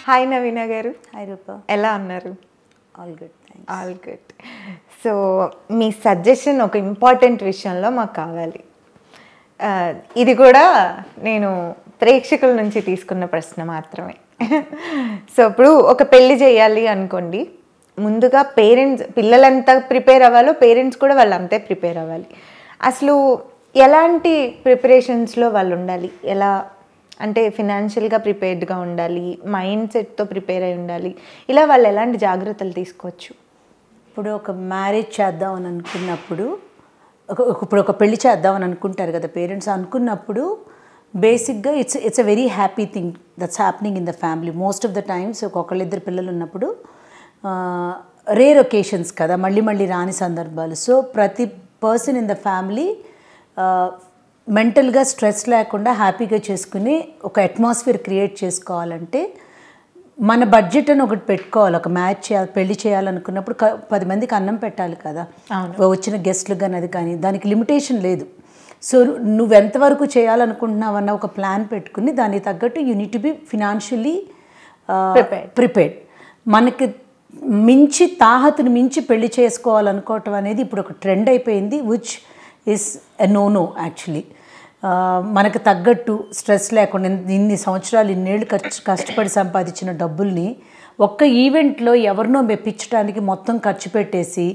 Hi Naveena గారు. Hi Roopa. ఎలా ఉన్నారు? All good, thanks. All good. So మీ సజెషన్ ఒక ఇంపార్టెంట్ విషయంలో మాకు కావాలి. ఇది కూడా నేను ప్రేక్షకుల నుంచి తీసుకున్న ప్రశ్న మాత్రమే. సో ఇప్పుడు ఒక పెళ్ళి చేయాలి అనుకోండి, ముందుగా పేరెంట్స్, పిల్లలంతా ప్రిపేర్ అవ్వాలో పేరెంట్స్ కూడా వాళ్ళు అంతే ప్రిపేర్ అవ్వాలి. అసలు ఎలాంటి ప్రిపరేషన్స్లో వాళ్ళు ఉండాలి? ఎలా అంటే ఫినాన్షియల్గా ప్రిపేర్డ్గా ఉండాలి, మైండ్ సెట్తో ప్రిపేర్ అయి ఉండాలి, ఇలా వాళ్ళు ఎలాంటి జాగ్రత్తలు తీసుకోవచ్చు? ఇప్పుడు ఒక మ్యారేజ్ చేద్దామని అనుకున్నప్పుడు, ఇప్పుడు ఒక పెళ్లి చేద్దామని అనుకుంటారు కదా పేరెంట్స్. అనుకున్నప్పుడు బేసిక్గా it's a very happy thing that's happening in the family. Most of the times ఒకళ్ళిద్దరు పిల్లలు ఉన్నప్పుడు రేర్ ఒకేషన్స్ కదా, మళ్ళీ మళ్ళీ రాని సందర్భాలు. సో ప్రతి పర్సన్ ఇన్ ద ఫ్యామిలీ మెంటల్గా స్ట్రెస్ లేకుండా హ్యాపీగా చేసుకుని ఒక అట్మాస్ఫియర్ క్రియేట్ చేసుకోవాలంటే మన బడ్జెట్ అని ఒకటి పెట్టుకోవాలి. ఒక పెళ్లి చేయాలనుకున్నప్పుడు 10 మందికి అన్నం పెట్టాలి కదా, వచ్చిన గెస్ట్లకు కానీ అది కానీ, దానికి లిమిటేషన్ లేదు. సో నువ్వెంతవరకు చేయాలనుకుంటున్నావు అన్న ఒక ప్లాన్ పెట్టుకుని దానికి తగ్గట్టు you need to be financially prepared. మనకి మించి తాహతుని మించి పెళ్లి చేసుకోవాలనుకోవటం అనేది ఇప్పుడు ఒక ట్రెండ్ అయిపోయింది, which is a no actually. మనకు తగ్గట్టు స్ట్రెస్ లేకుండా ఇన్ని సంవత్సరాలు ఇన్నేళ్ళు కష్టపడి సంపాదించిన డబ్బుల్ని ఒక్క ఈవెంట్లో ఎవరినో మెప్పించడానికి మొత్తం ఖర్చు పెట్టేసి,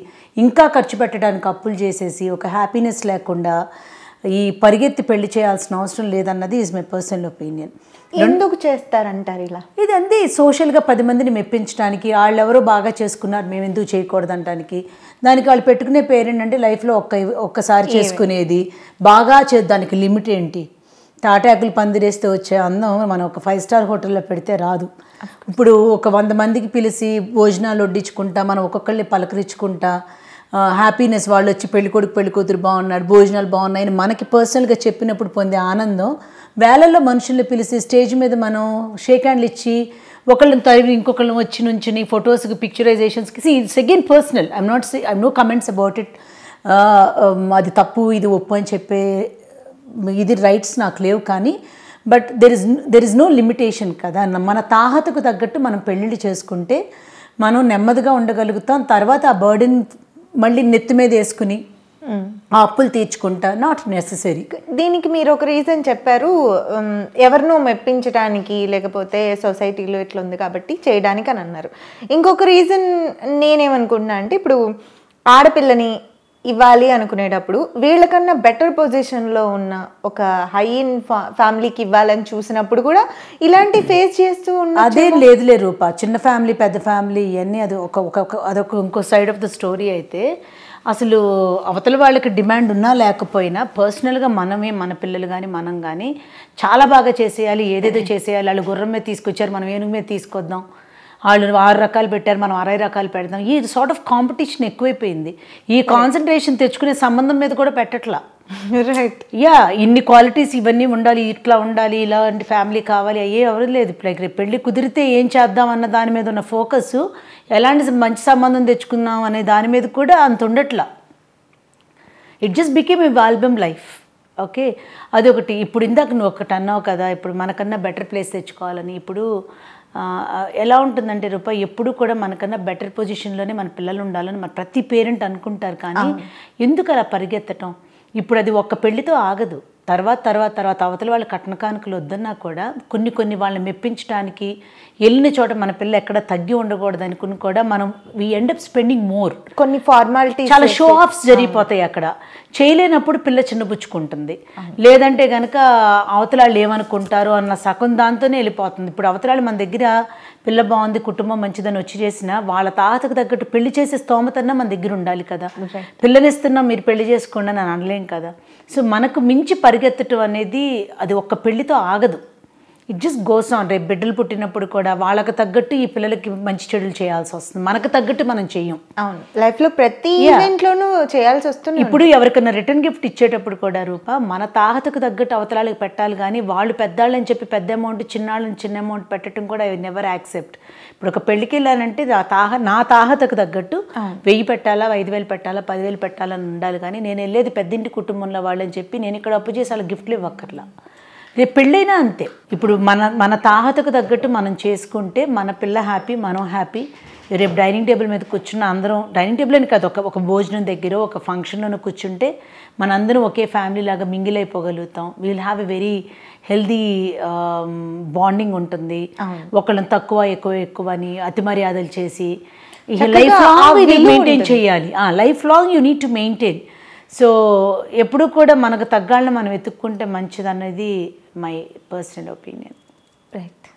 ఇంకా ఖర్చు పెట్టడానికి అప్పులు చేసేసి, ఒక హ్యాపీనెస్ లేకుండా ఈ పరిగెత్తి పెళ్లి చేయాల్సిన అవసరం లేదన్నది ఈజ్ మై పర్సనల్ ఒపీనియన్. ఎందుకు చేస్తారంటారు ఇలా? ఇది అంతే, సోషల్గా 10 మందిని మెప్పించడానికి, వాళ్ళు ఎవరో బాగా చేసుకున్నారు మేము ఎందుకు చేయకూడదు అనడానికి. దానికి వాళ్ళు పెట్టుకునే పేరేంటంటే లైఫ్లో ఒక్కసారి చేసుకునేది, బాగా దానికి లిమిట్ ఏంటి? తాటాకులు పందిరేస్తే వచ్చే అందం మనం ఒక 5 స్టార్ హోటల్లో పెడితే రాదు. ఇప్పుడు ఒక 100 మందికి పిలిచి భోజనాలు వడ్డించుకుంటా, మనం ఒక్కొక్కళ్ళని పలకరించుకుంటా, హ్యాపీనెస్, వాళ్ళు వచ్చి పెళ్ళికొడుకు పెళ్ళికూతురు బాగున్నాడు, భోజనాలు బాగున్నాయని మనకి పర్సనల్గా చెప్పినప్పుడు పొందే ఆనందం వేలల్లో మనుషుల్ని పిలిచి స్టేజ్ మీద మనం షేక్ హ్యాండ్లు ఇచ్చి ఒకళ్ళని తరిగి ఇంకొకళ్ళని వచ్చి నుంచుని ఫొటోస్కి, పిక్చరైజేషన్స్కి, it's again personal. I'm no comments about it. అది తప్పు ఇది ఒప్పు అని చెప్పే ఇది రైట్స్ నాకు లేవు. కానీ but there is no limitation కదా. మన తాహతకు తగ్గట్టు మనం పెళ్ళిళ్ళు చేసుకుంటే మనం నెమ్మదిగా ఉండగలుగుతాం. తర్వాత ఆ బర్డెన్ మళ్ళీ నెత్తి మీద వేసుకుని ఆ అప్పులు తీర్చుకుంటా నాట్ నెససరీ. దీనికి మీరు ఒక రీజన్ చెప్పారు, ఎవరినో మెప్పించడానికి, లేకపోతే సొసైటీలో ఇట్లా ఉంది కాబట్టి చేయడానికి అని అన్నారు. ఇంకొక రీజన్ నేనేమనుకుంటున్నా అంటే, ఇప్పుడు ఆడపిల్లని ఇవ్వాలి అనుకునేటప్పుడు వీళ్ళకన్నా బెటర్ పొజిషన్లో ఉన్న ఒక హై ఇన్ ఫ్యామిలీకి ఇవ్వాలని చూసినప్పుడు కూడా ఇలాంటి ఫేస్ చేస్తూ ఉన్నా. అదేం లేదులే రూపా, చిన్న ఫ్యామిలీ పెద్ద ఫ్యామిలీ ఇవన్నీ అది అదొక ఇంకో సైడ్ ఆఫ్ ద స్టోరీ. అయితే అసలు అవతల వాళ్ళకి డిమాండ్ ఉన్నా లేకపోయినా పర్సనల్గా మనమే, మన పిల్లలు కానీ మనం కానీ చాలా బాగా చేసేయాలి, ఏదేదో చేసేయాలి. వాళ్ళు గుర్రం మీద తీసుకొచ్చారు, మనం ఏనుగు మీద తీసుకొద్దాం. వాళ్ళు 6 రకాలు పెట్టారు, మనం 60 రకాలు పెడదాం. ఈ సార్ట్ ఆఫ్ కాంపిటీషన్ ఎక్కువైపోయింది. ఈ కాన్సన్ట్రేషన్ తెచ్చుకునే సంబంధం మీద కూడా పెట్టట్లా. రైట్. యా, ఇన్ని క్వాలిటీస్ ఇవన్నీ ఉండాలి, ఇట్లా ఉండాలి, ఇలాంటి ఫ్యామిలీ కావాలి, అయ్యే ఎవరు లేదు. లైక్ రేపు పెళ్ళి కుదిరితే ఏం చేద్దాం అన్న దాని మీద ఉన్న ఫోకస్, ఎలాంటి మంచి సంబంధం తెచ్చుకుందాం అనే దాని మీద కూడా అంత ఉండట్లా. It just became a album life. Okay, అదొకటి. ఇప్పుడు ఇందాక నువ్వు ఒకటి అన్నావు కదా, ఇప్పుడు మనకన్నా బెటర్ ప్లేస్ తెచ్చుకోవాలని. ఇప్పుడు ఎలా ఉంటుందంటే రూపాయి, ఎప్పుడు కూడా మనకన్నా బెటర్ పొజిషన్లోనే మన పిల్లలు ఉండాలని మన ప్రతి పేరెంట్ అనుకుంటారు. కానీ ఎందుకు అలా పరిగెత్తటం? ఇప్పుడు అది ఒక్క పెళ్లితో ఆగదు. తర్వాత అవతల వాళ్ళు కట్న కానుకలు వద్దన్నా కూడా కొన్ని వాళ్ళని మెప్పించడానికి వెళ్ళిన చోట మన పిల్ల ఎక్కడ తగ్గి ఉండకూడదు అనుకుని కూడా మనం we end up spending more. కొన్ని ఫార్మాలిటీ, చాలా షో ఆఫ్స్ జరిగిపోతాయి. అక్కడ చేయలేనప్పుడు పిల్ల చిన్నబుచ్చుకుంటుంది, లేదంటే కనుక అవతలాళ్ళు ఏమనుకుంటారు అన్న సగం దాంతోనే వెళ్ళిపోతుంది. ఇప్పుడు అవతలాళ్ళు మన దగ్గర పిల్ల బాగుంది, కుటుంబం మంచిదని వచ్చి చేసినా వాళ్ళ తాతకు తగ్గట్టు పెళ్లి చేసే స్తోమతన్నా మన దగ్గర ఉండాలి కదా. పిల్లనిస్తున్నా మీరు పెళ్లి చేసుకోండి అని అనలేం కదా. సో మనకు మించి పరిగెత్తటం అనేది అది ఒక్క పెళ్లితో ఆగదు. It just goes on. రేపు బిడ్డలు పుట్టినప్పుడు కూడా వాళ్ళకి తగ్గట్టు ఈ పిల్లలకి మంచి చెడులు చేయాల్సి వస్తుంది, మనకు తగ్గట్టు మనం చెయ్యం. అవును, లైఫ్లో ప్రతి ఈవెంట్లోనూ చేయాల్సి వస్తుంది. ఇప్పుడు ఎవరికైనా రిటర్న్ గిఫ్ట్ ఇచ్చేటప్పుడు కూడా రూపా మన తాహతకు తగ్గట్టు అవతలాలకు పెట్టాలి. కానీ వాళ్ళు పెద్దాళ్ళని చెప్పి పెద్ద అమౌంట్, చిన్నాళ్ళని చిన్న అమౌంట్ పెట్టడం కూడా ఐ నెవర్ యాక్సెప్ట్. ఇప్పుడు ఒక పెళ్ళికి వెళ్ళాలంటే నా తాహతకు తగ్గట్టు 1000 పెట్టాలా, 5000 పెట్టాలా, 10,000 పెట్టాలని ఉండాలి. కానీ నేను వెళ్ళేది పెద్దింటి కుటుంబంలో వాళ్ళని చెప్పి నేను ఇక్కడ అప్పు చేసి వాళ్ళకి గిఫ్ట్లు ఇవ్వక్కర్లా. రేపు పెళ్ళైనా అంతే. ఇప్పుడు మన తాహతకు తగ్గట్టు మనం చేసుకుంటే మన పిల్ల హ్యాపీ, మనం హ్యాపీ. రేపు డైనింగ్ టేబుల్ మీద కూర్చున్న అందరం, డైనింగ్ టేబుల్ అని కాదు, ఒక భోజనం దగ్గర ఒక ఫంక్షన్లోనే కూర్చుంటే మనందరం ఒకే ఫ్యామిలీ లాగా మింగిల్ అయిపోగలుగుతాం. Will have a very healthy bonding ఉంటుంది. ఒకళ్ళని తక్కువ ఎక్కువ అని అతి మర్యాదలు చేసి లైఫ్ లాంగ్ ఇది మెయింటైన్ చేయాలి. Life long you need to maintain. So ఎప్పుడు కూడా మనకు తగ్గాళ్ళని మనం వెతుక్కుంటే మంచిది అన్నది మై పర్సనల్ ఒపీనియన్. రైట్.